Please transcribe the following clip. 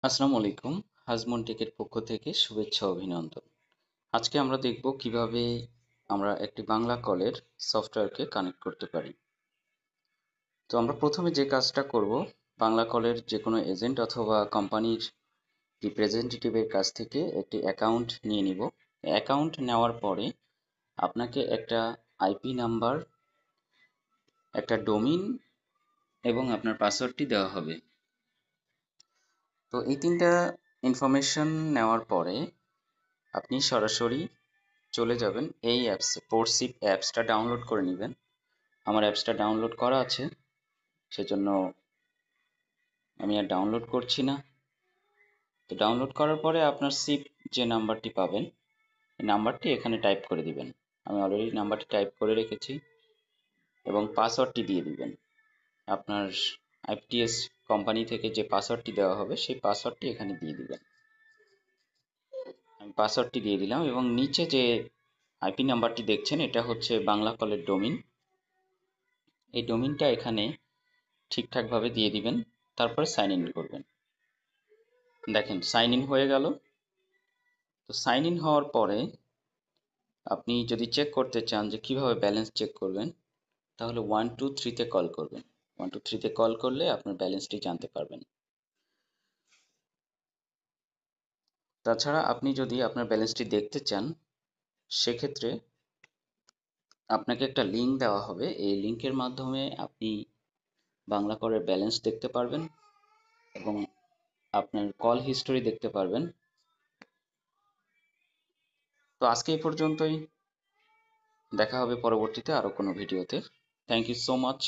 আসসালামু আলাইকুম। হাজমন টেকের পক্ষ থেকে শুভেচ্ছা ও অভিনন্দন। আজকে আমরা দেখব কিভাবে আমরা একটি বাংলা কলের সফটওয়্যারকে কানেক্ট করতে পারি। তো আমরা প্রথমে যে কাজটা করব, বাংলা কলের যে কোনো এজেন্ট অথবা কোম্পানির রিপ্রেজেন্টেটিভের কাছ থেকে একটি অ্যাকাউন্ট নিয়ে নিব। অ্যাকাউন্ট নেওয়ার পরে আপনাকে একটা আইপি নাম্বার, একটা ডোমিন এবং আপনার পাসওয়ার্ডটি দেওয়া হবে। তো এই তিনটা ইনফরমেশন নেওয়ার পরে আপনি সরাসরি চলে যাবেন এই অ্যাপসে, পোর্টসিপ অ্যাপসটা ডাউনলোড করে নেবেন। আমার অ্যাপসটা ডাউনলোড করা আছে, সেজন্য আমি আর ডাউনলোড করছি না। তো ডাউনলোড করার পরে আপনার সিপ যে নাম্বারটি পাবেন, এই নাম্বারটি এখানে টাইপ করে দিবেন। আমি অলরেডি নাম্বারটি টাইপ করে রেখেছি এবং পাসওয়ার্ডটি দিয়ে দিবেন। আপনার আইপিটিএস কোম্পানি থেকে যে পাসওয়ার্ডটি দেওয়া হবে সেই পাসওয়ার্ডটি এখানে দিয়ে দিবেন। আমি পাসওয়ার্ডটি দিয়ে দিলাম এবং নিচে যে আইপি নাম্বারটি দেখছেন এটা হচ্ছে বাংলা কলের ডোমিন। এই ডোমিনটা এখানে ঠিকঠাকভাবে দিয়ে দিবেন, তারপরে সাইন ইন করবেন। দেখেন সাইন ইন হয়ে গেল। তো সাইন ইন হওয়ার পরে আপনি যদি চেক করতে চান যে কিভাবে ব্যালেন্স চেক করবেন, তাহলে 123-তে কল করবেন। 123-তে কল করলে আপনার ব্যালেন্সটি জানতে পারবেন। তাছাড়া আপনি যদি আপনার ব্যালেন্সটি দেখতে চান, সেক্ষেত্রে আপনাকে একটা লিঙ্ক দেওয়া হবে। এই লিঙ্কের মাধ্যমে আপনি বাংলা করের ব্যালেন্স দেখতে পারবেন এবং আপনার কল হিস্টোরি দেখতে পারবেন। তো আজকে এই পর্যন্তই। দেখা হবে পরবর্তীতে আরো কোনো ভিডিওতে। Thank you so much.